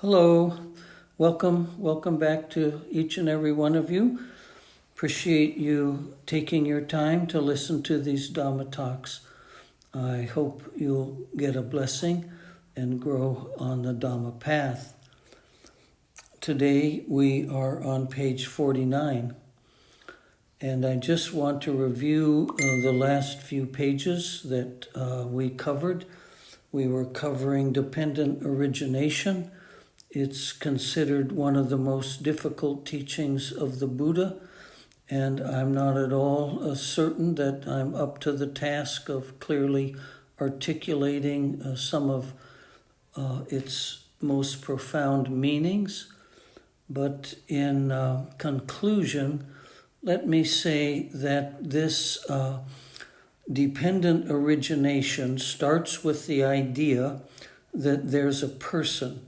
Hello, welcome back to each and every one of you. Appreciate you taking your time to listen to these Dhamma talks. I hope you'll get a blessing and grow on the Dhamma path. Today we are on page 49, and I just want to review the last few pages that we covered. We were covering dependent origination. It's considered one of the most difficult teachings of the Buddha, and I'm not at all certain that I'm up to the task of clearly articulating some of its most profound meanings. But in conclusion, let me say that this dependent origination starts with the idea that there's a person.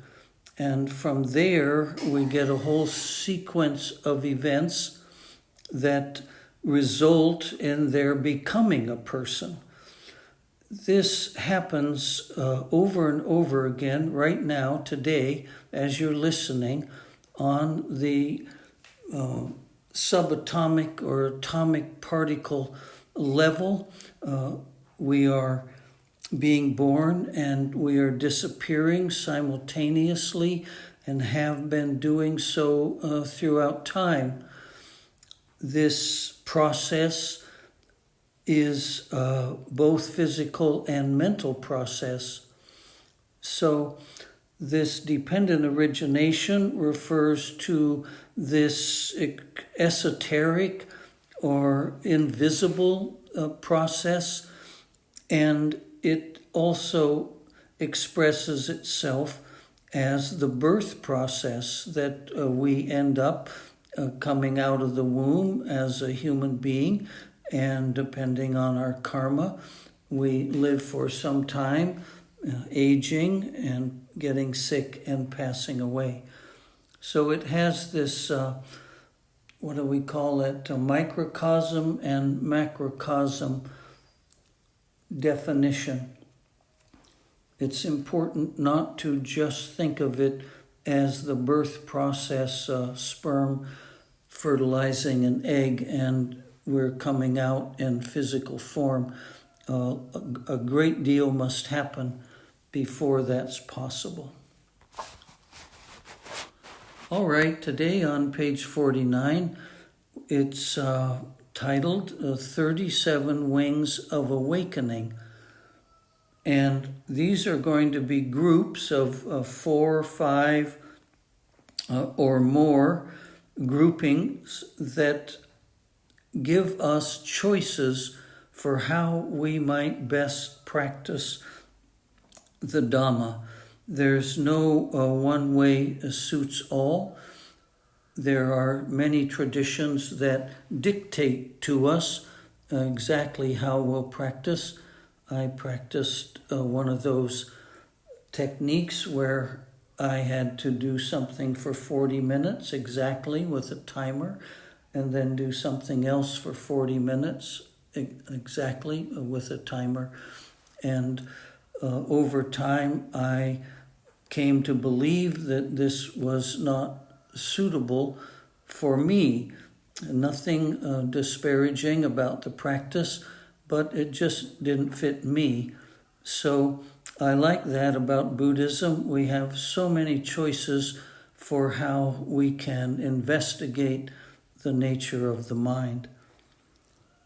And from there, we get a whole sequence of events that result in their becoming a person. This happens over and over again right now, today, as you're listening, on the subatomic or atomic particle level. We are being born and we are disappearing simultaneously and have been doing so throughout time. This process is both physical and mental process. So this dependent origination refers to this esoteric or invisible process, and it also expresses itself as the birth process that we end up coming out of the womb as a human being, and depending on our karma, we live for some time, aging and getting sick and passing away. So it has this, what do we call it, a microcosm and macrocosm definition. It's important not to just think of it as the birth process, sperm fertilizing an egg and we're coming out in physical form. A great deal must happen before that's possible. All right, today on page 49, it's titled 37 Wings of Awakening. And these are going to be groups of 4 or 5 or more groupings that give us choices for how we might best practice the Dhamma. There's no one way suits all. There are many traditions that dictate to us exactly how we'll practice. I practiced one of those techniques where I had to do something for 40 minutes exactly with a timer, and then do something else for 40 minutes exactly with a timer. And over time, I came to believe that this was not suitable for me. Nothing disparaging about the practice, but it just didn't fit me. So I like that about Buddhism. We have so many choices for how we can investigate the nature of the mind.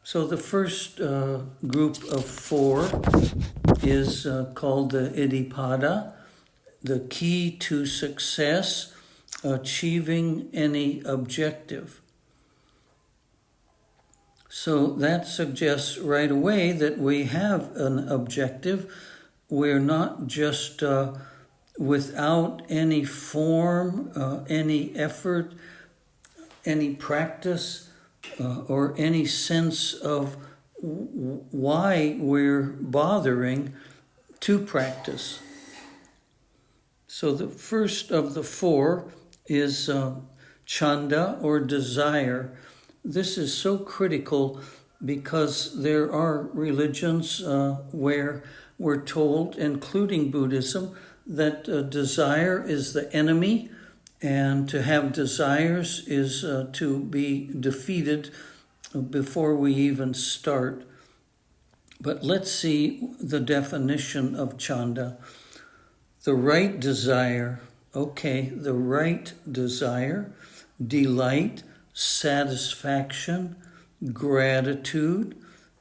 So the first group of 4 is called the Iddhipada, the key to success, achieving any objective. So that suggests right away that we have an objective. We're not just without any form, any effort, any practice, or any sense of why we're bothering to practice. So the first of the 4 is chanda, or desire. This is so critical because there are religions where we're told, including Buddhism, that desire is the enemy, and to have desires is to be defeated before we even start. But let's see the definition of chanda. The right desire, the right desire, delight, satisfaction, gratitude,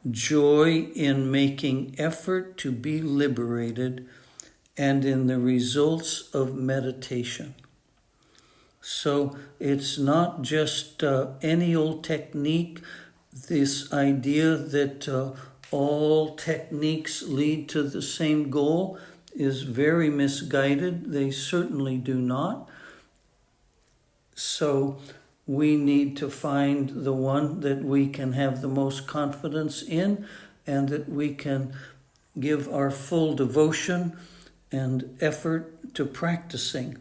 joy in making effort to be liberated, and in the results of meditation. So it's not just any old technique, this idea that all techniques lead to the same goal is very misguided. They certainly do not. So we need to find the one that we can have the most confidence in and that we can give our full devotion and effort to practicing.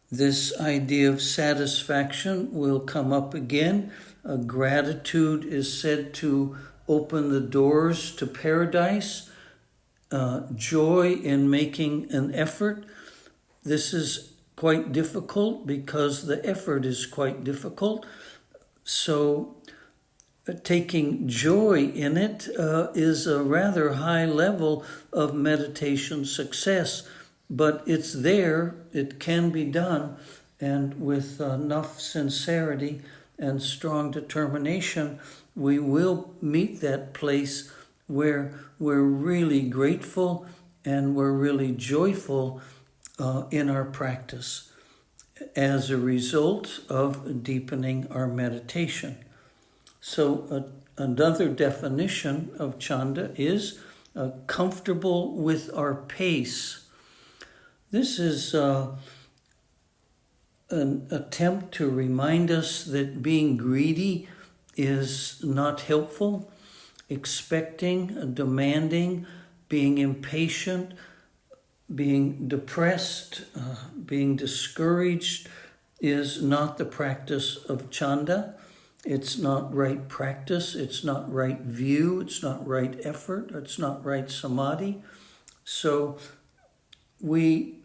This idea of satisfaction will come up again. Gratitude is said to open the doors to paradise. Joy in making an effort. This is quite difficult because the effort is quite difficult. So taking joy in it is a rather high level of meditation success. But it's there, it can be done, and with enough sincerity and strong determination, we will meet that place where we're really grateful and we're really joyful in our practice as a result of deepening our meditation. So another definition of chanda is comfortable with our pace. This is an attempt to remind us that being greedy is not helpful. Expecting, demanding, being impatient, being depressed, being discouraged is not the practice of chanda. It's not right practice. It's not right view. It's not right effort. It's not right samadhi. So we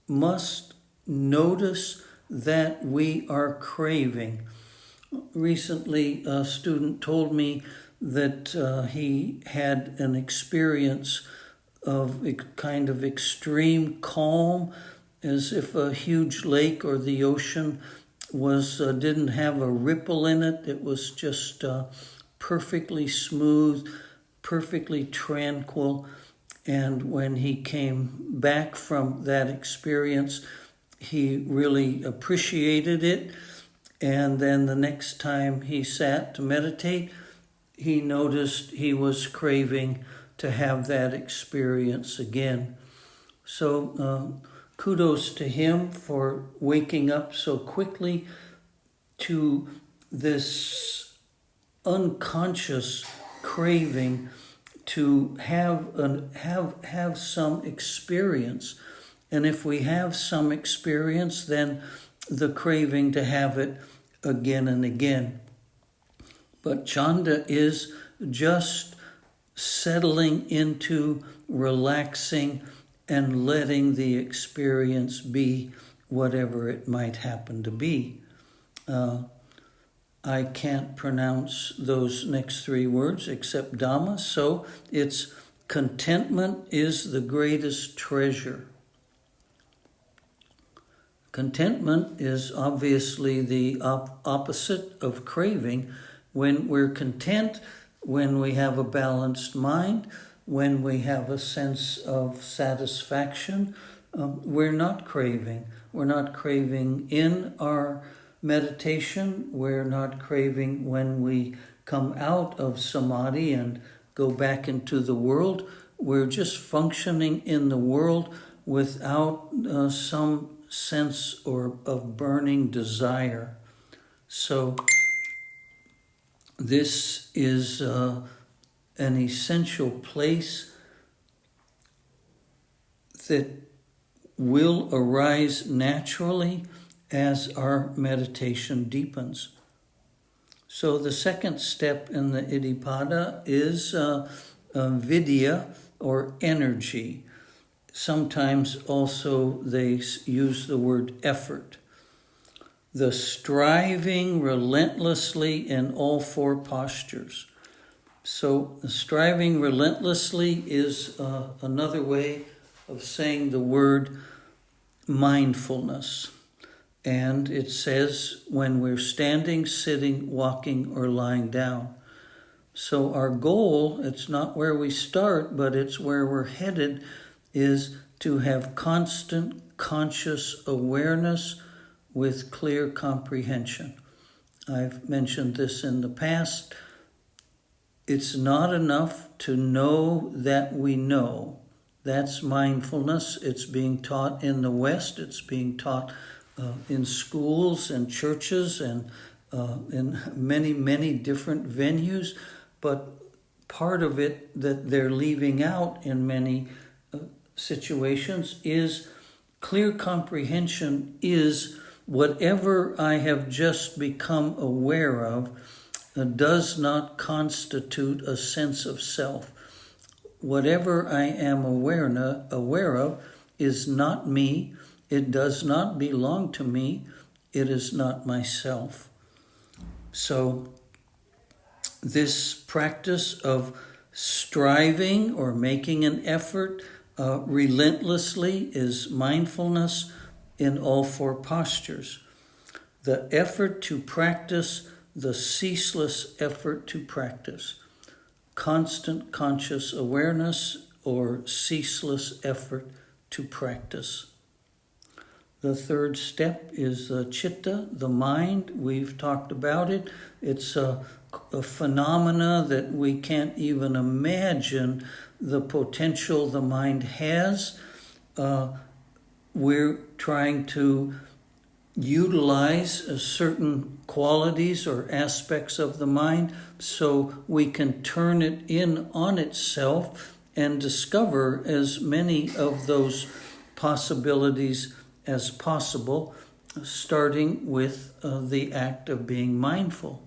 must notice that we are craving. Recently, a student told me that he had an experience of a kind of extreme calm, as if a huge lake or the ocean didn't have a ripple in it. It was just perfectly smooth, perfectly tranquil. And when he came back from that experience, he really appreciated it. And then the next time he sat to meditate, he noticed he was craving to have that experience again. So kudos to him for waking up so quickly to this unconscious craving to have some experience. And if we have some experience, then the craving to have it again and again. But chanda is just settling into relaxing and letting the experience be whatever it might happen to be. I can't pronounce those next three words except Dhamma, so it's contentment is the greatest treasure. Contentment is obviously the opposite of craving. When we're content, when we have a balanced mind, when we have a sense of satisfaction, we're not craving. We're not craving in our meditation. We're not craving when we come out of samadhi and go back into the world. We're just functioning in the world without some sense of burning desire. So this is an essential place that will arise naturally as our meditation deepens. So the second step in the Iddhipada is vidya, or energy. sometimes also they use the word effort. The striving relentlessly in all four postures. So striving relentlessly is another way of saying the word mindfulness. And it says when we're standing, sitting, walking, or lying down. So our goal, it's not where we start, but it's where we're headed, is to have constant conscious awareness with clear comprehension. I've mentioned this in the past. It's not enough to know that we know. That's mindfulness. It's being taught in the West. It's being taught in schools and churches and in many, many different venues. But part of it that they're leaving out in many situations is clear comprehension is whatever I have just become aware of does not constitute a sense of self. Whatever I am aware of is not me. It does not belong to me. It is not myself. So this practice of striving or making an effort relentlessly is mindfulness in all four postures. The effort to practice, the ceaseless effort to practice. Constant conscious awareness or ceaseless effort to practice. The third step is chitta, the mind. We've talked about it. It's a phenomena that we can't even imagine the potential the mind has. We're trying to utilize certain qualities or aspects of the mind so we can turn it in on itself and discover as many of those possibilities as possible, starting with the act of being mindful.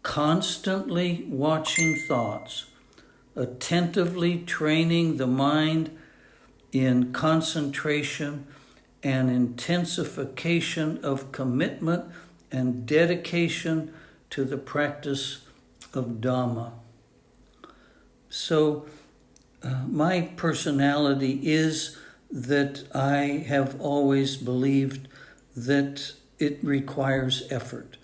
Constantly watching thoughts, attentively training the mind in concentration and intensification of commitment and dedication to the practice of Dhamma. So my personality is that I have always believed that it requires effort.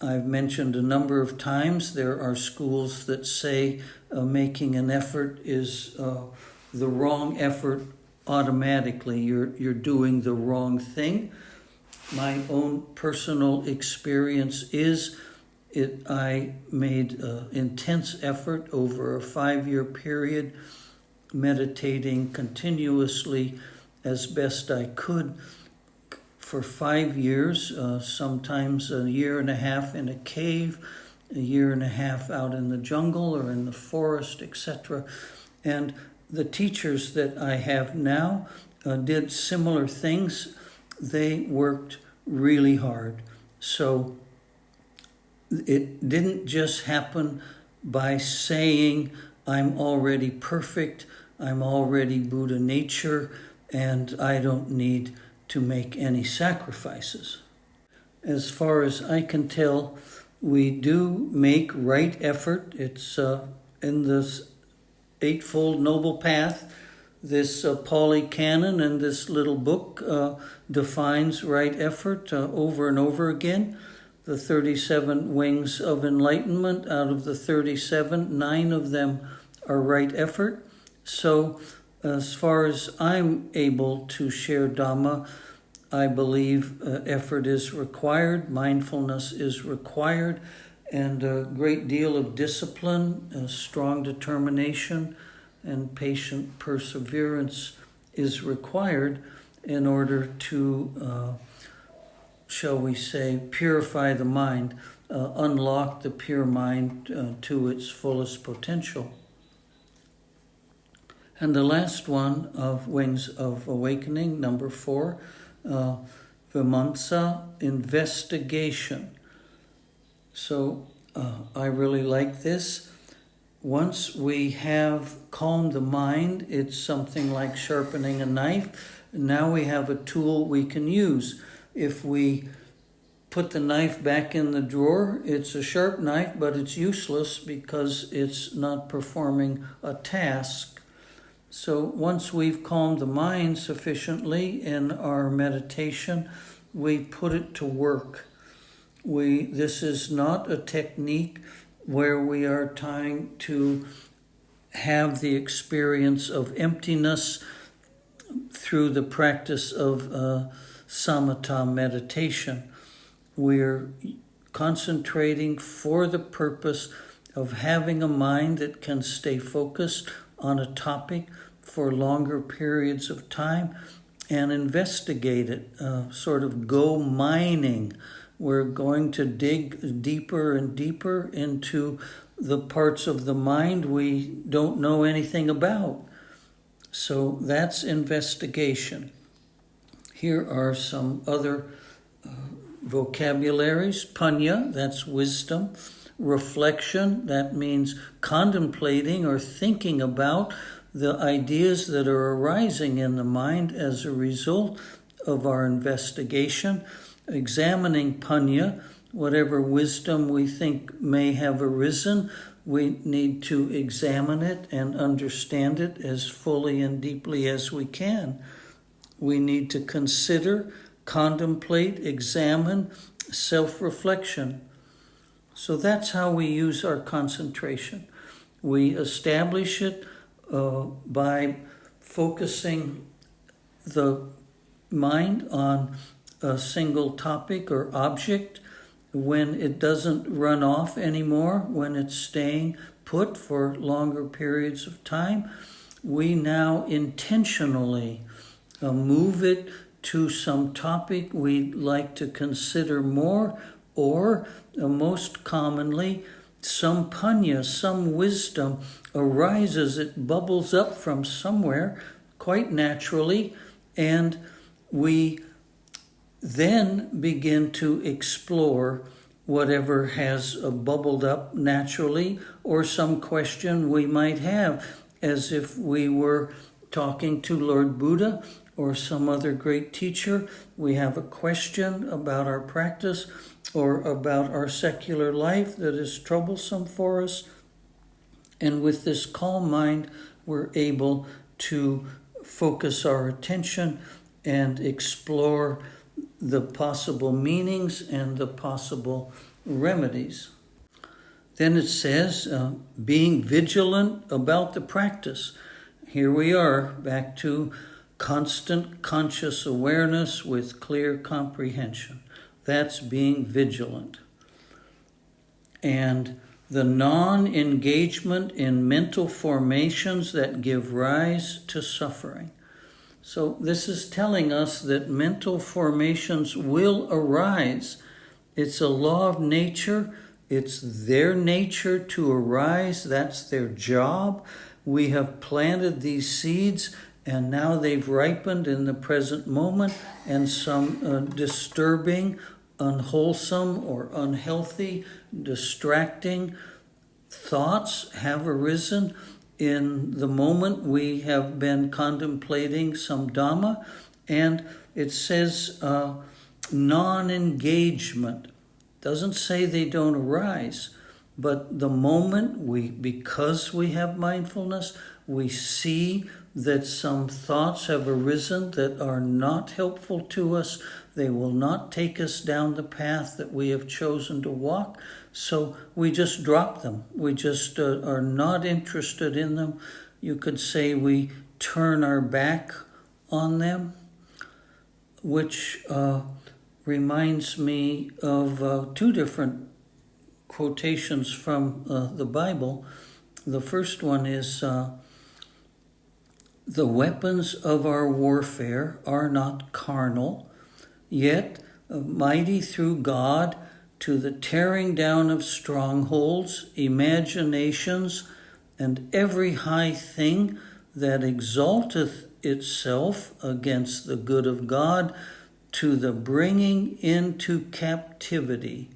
I've mentioned a number of times there are schools that say making an effort is the wrong effort automatically. You're doing the wrong thing. My own personal experience is I made intense effort over a 5-year period, meditating continuously as best I could for 5 years, sometimes a year and a half in a cave, a year and a half out in the jungle or in the forest, etc. And the teachers that I have now did similar things. They worked really hard. So it didn't just happen by saying, I'm already perfect, I'm already Buddha nature, and I don't need to make any sacrifices. As far as I can tell, we do make right effort. It's in this Eightfold Noble Path. This Pali Canon and this little book defines right effort over and over again. The 37 wings of enlightenment, out of the 37, 9 of them are right effort. So as far as I'm able to share Dhamma, I believe effort is required, mindfulness is required, and a great deal of discipline, strong determination, and patient perseverance is required in order to, shall we say, purify the mind, unlock the pure mind to its fullest potential. And the last one of Wings of Awakening, number 4, Vimamsa, investigation. So I really like this. once we have calmed the mind, it's something like sharpening a knife. Now we have a tool we can use. If we put the knife back in the drawer, it's a sharp knife, but it's useless because it's not performing a task. So once we've calmed the mind sufficiently in our meditation, we put it to work. This is not a technique where we are trying to have the experience of emptiness through the practice of samatha meditation. We're concentrating for the purpose of having a mind that can stay focused on a topic for longer periods of time and investigate it, sort of go mining. We're going to dig deeper and deeper into the parts of the mind we don't know anything about. So that's investigation. Here are some other vocabularies. Panya, that's wisdom. Reflection, that means contemplating or thinking about the ideas that are arising in the mind as a result of our investigation. Examining panya, whatever wisdom we think may have arisen, we need to examine it and understand it as fully and deeply as we can. We need to consider, contemplate, examine, self-reflection. So that's how we use our concentration. We establish it by focusing the mind on a single topic or object. When it doesn't run off anymore, when it's staying put for longer periods of time, we now intentionally move it to some topic we'd like to consider more, or most commonly, some panya, some wisdom arises, it bubbles up from somewhere quite naturally, and we then begin to explore whatever has bubbled up naturally, or some question we might have, as if we were talking to Lord Buddha or some other great teacher. We have a question about our practice or about our secular life that is troublesome for us. And with this calm mind, we're able to focus our attention and explore the possible meanings and the possible remedies. Then it says, being vigilant about the practice. Here we are, back to constant conscious awareness with clear comprehension. That's being vigilant. And the non-engagement in mental formations that give rise to suffering. So this is telling us that mental formations will arise. It's a law of nature. It's their nature to arise. That's their job. We have planted these seeds, and now they've ripened in the present moment, and some disturbing, unwholesome, or unhealthy, distracting thoughts have arisen in the moment we have been contemplating some Dhamma. And it says non-engagement. Doesn't say they don't arise, but the moment because we have mindfulness, we see that some thoughts have arisen that are not helpful to us. They will not take us down the path that we have chosen to walk. So we just drop them. We just are not interested in them. You could say we turn our back on them, which reminds me of two different quotations from the Bible. The first one is, the weapons of our warfare are not carnal, yet mighty through God to the tearing down of strongholds, imaginations, and every high thing that exalteth itself against the good of God, to the bringing into captivity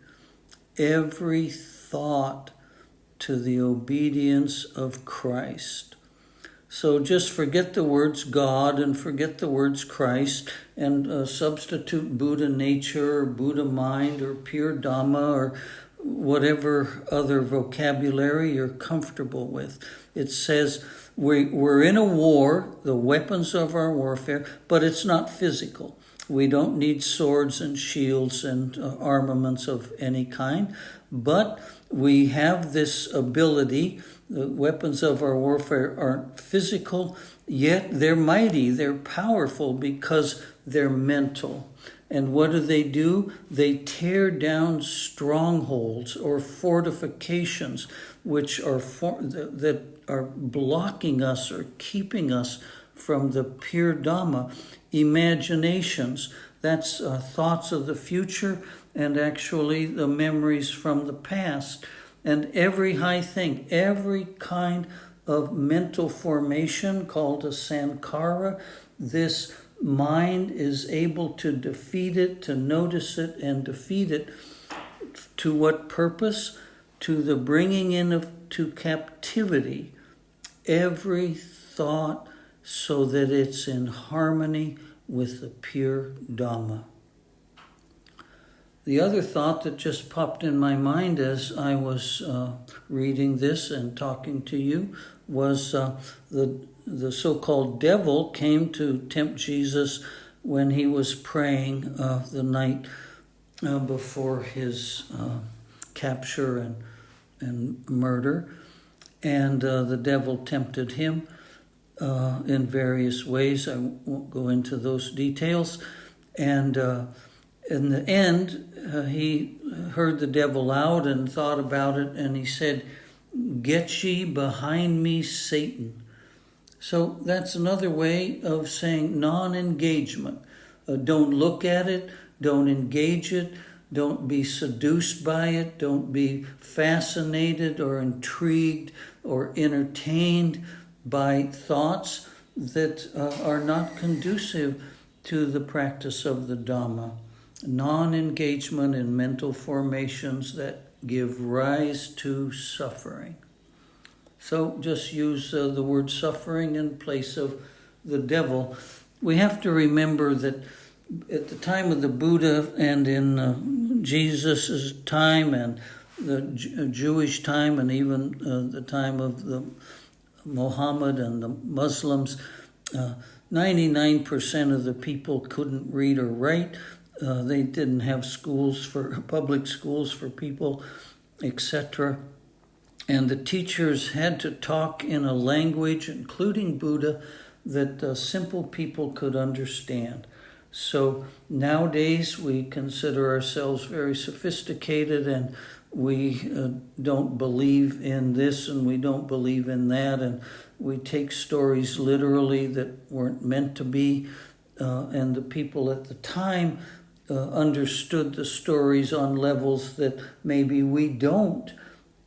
every thought to the obedience of Christ. So just forget the words God and forget the words Christ and substitute Buddha nature or Buddha mind or pure Dhamma or whatever other vocabulary you're comfortable with. It says we're in a war, the weapons of our warfare, but it's not physical. We don't need swords and shields and armaments of any kind, but we have this ability. The weapons of our warfare aren't physical, yet they're mighty, they're powerful because they're mental. And what do? They tear down strongholds or fortifications which are that are blocking us or keeping us from the pure Dhamma. Imaginations, that's thoughts of the future and actually the memories from the past. And every high thing, every kind of mental formation called a sankhara, this mind is able to defeat it, to notice it and defeat it. To what purpose? To the bringing to captivity every thought so that it's in harmony with the pure Dhamma. The other thought that just popped in my mind as I was reading this and talking to you was the so-called devil came to tempt Jesus when he was praying the night before his capture and murder. And the devil tempted him in various ways. I won't go into those details. And in the end, he heard the devil out and thought about it, and he said, "Get ye behind me, Satan." So that's another way of saying non-engagement. Don't look at it, don't engage it, don't be seduced by it, don't be fascinated or intrigued or entertained by thoughts that are not conducive to the practice of the Dhamma. Non-engagement in mental formations that give rise to suffering. So just use the word suffering in place of the devil. We have to remember that at the time of the Buddha and in Jesus' time and the Jewish time and even the time of the Muhammad and the Muslims, 99% of the people couldn't read or write. They didn't have public schools for people, etc. And the teachers had to talk in a language, including Buddha, that simple people could understand. So nowadays we consider ourselves very sophisticated and we don't believe in this and we don't believe in that, and we take stories literally that weren't meant to be. And the people at the time understood the stories on levels that maybe we don't.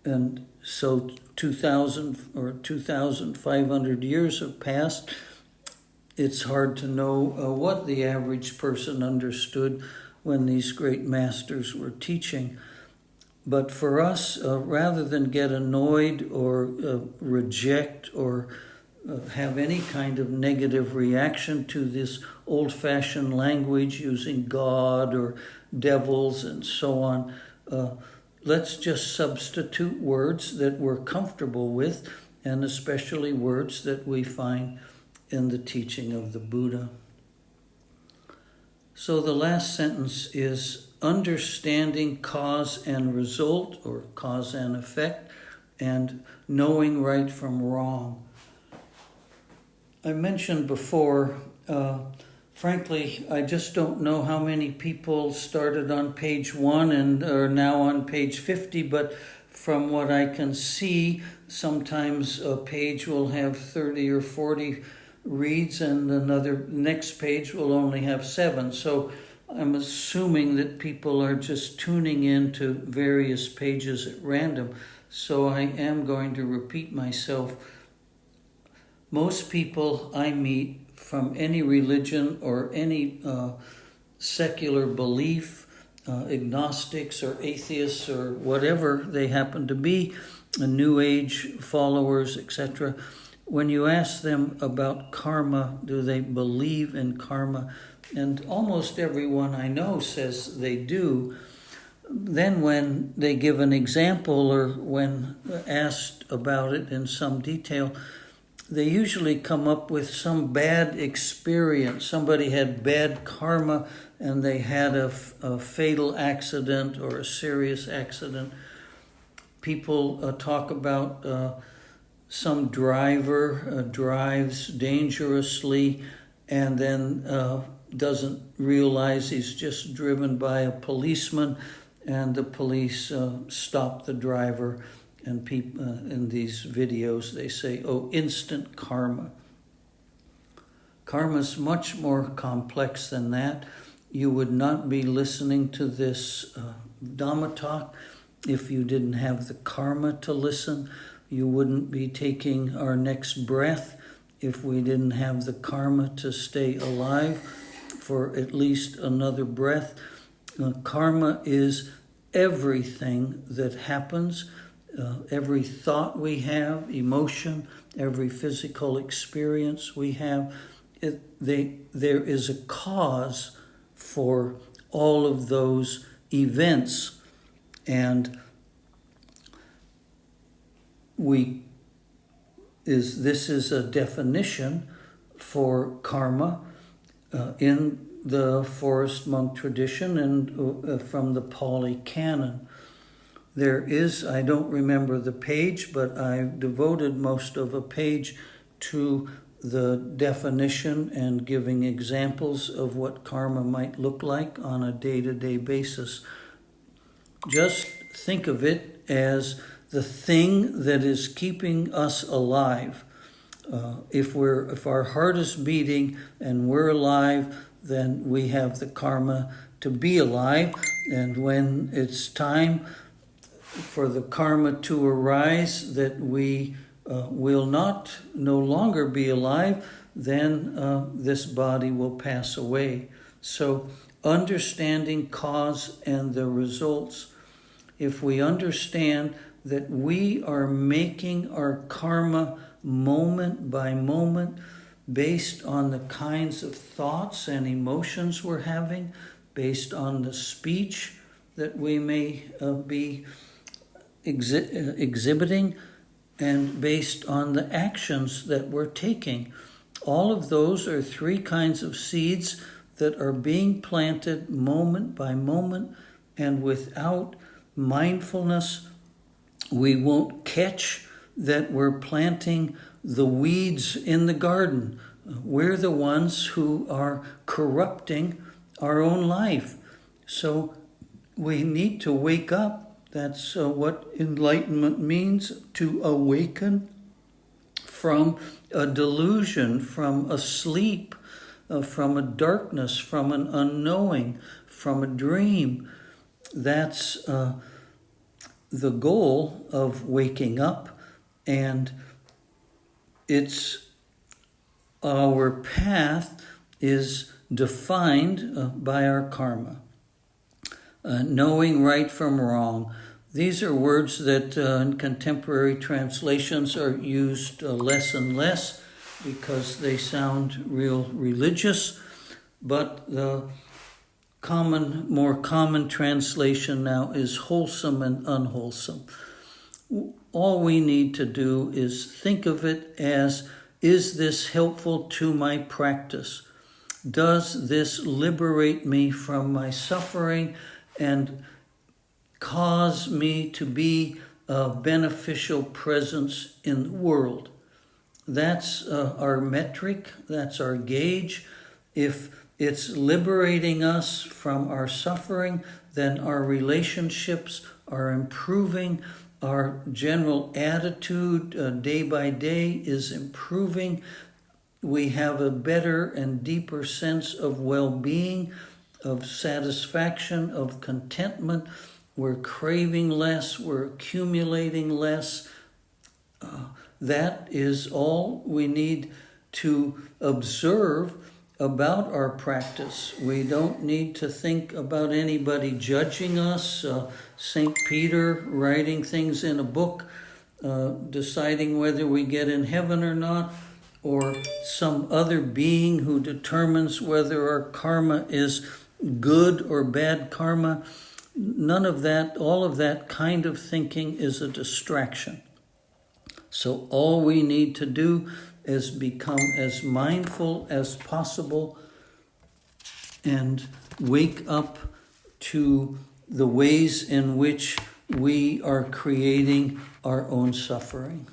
And so 2,000 or 2,500 years have passed. It's hard to know what the average person understood when these great masters were teaching. But for us, rather than get annoyed or reject or have any kind of negative reaction to this old-fashioned language using God or devils and so on, let's just substitute words that we're comfortable with, and especially words that we find in the teaching of the Buddha. So the last sentence is understanding cause and result, or cause and effect, and knowing right from wrong. I mentioned before, frankly, I just don't know how many people started on page 1 and are now on page 50, but from what I can see, sometimes a page will have 30 or 40 reads and another next page will only have 7. So I'm assuming that people are just tuning in to various pages at random. So I am going to repeat myself. Most people I meet from any religion or any secular belief, agnostics or atheists or whatever they happen to be, New Age followers, etc. When you ask them about karma, do they believe in karma? And almost everyone I know says they do. Then when they give an example or when asked about it in some detail, they usually come up with some bad experience. Somebody had bad karma and they had a fatal accident or a serious accident. People talk about some driver drives dangerously and then doesn't realize he's just driven by a policeman, and the police stop the driver. And people in these videos, they say, oh, instant karma. Karma's much more complex than that. You would not be listening to this Dhamma talk if you didn't have the karma to listen. You wouldn't be taking our next breath if we didn't have the karma to stay alive for at least another breath. Karma is everything that happens, every thought we have, emotion, every physical experience we have. There is a cause for all of those events, and this is a definition for karma in the forest monk tradition and from the Pali Canon. There is, I don't remember the page, but I've devoted most of a page to the definition and giving examples of what karma might look like on a day-to-day basis. Just think of it as the thing that is keeping us alive. If our heart is beating and we're alive, then we have the karma to be alive. And when it's time for the karma to arise that we will no longer be alive, then this body will pass away. So understanding cause and the results. If we understand that we are making our karma moment by moment based on the kinds of thoughts and emotions we're having, based on the speech that we may be exhibiting, and based on the actions that we're taking. All of those are three kinds of seeds that are being planted moment by moment, and without mindfulness, we won't catch that we're planting the weeds in the garden. We're the ones who are corrupting our own life. So we need to wake up. That's what enlightenment means, to awaken from a delusion, from a sleep, from a darkness, from an unknowing, from a dream. That's the goal of waking up, and our path is defined by our karma. Knowing right from wrong. These are words that in contemporary translations are used less and less because they sound real religious, but the more common translation now is wholesome and unwholesome. All we need to do is think of it as, is this helpful to my practice? Does this liberate me from my suffering and cause me to be a beneficial presence in the world? That's our metric, that's our gauge. If it's liberating us from our suffering, then our relationships are improving, our general attitude day by day is improving, we have a better and deeper sense of well-being, of satisfaction, of contentment. We're craving less, we're accumulating less. That is all we need to observe about our practice. We don't need to think about anybody judging us. St. Peter writing things in a book deciding whether we get in heaven or not, or some other being who determines whether our karma is good or bad karma. None of that, all of that kind of thinking is a distraction. So all we need to do is become as mindful as possible and wake up to the ways in which we are creating our own suffering.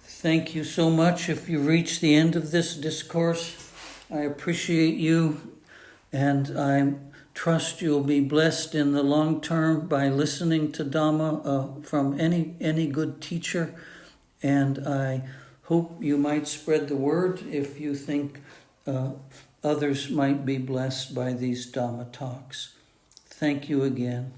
Thank you so much. If you reach the end of this discourse, I appreciate you, and I trust you'll be blessed in the long term by listening to Dhamma from any good teacher. And I hope you might spread the word if you think others might be blessed by these Dhamma talks. Thank you again.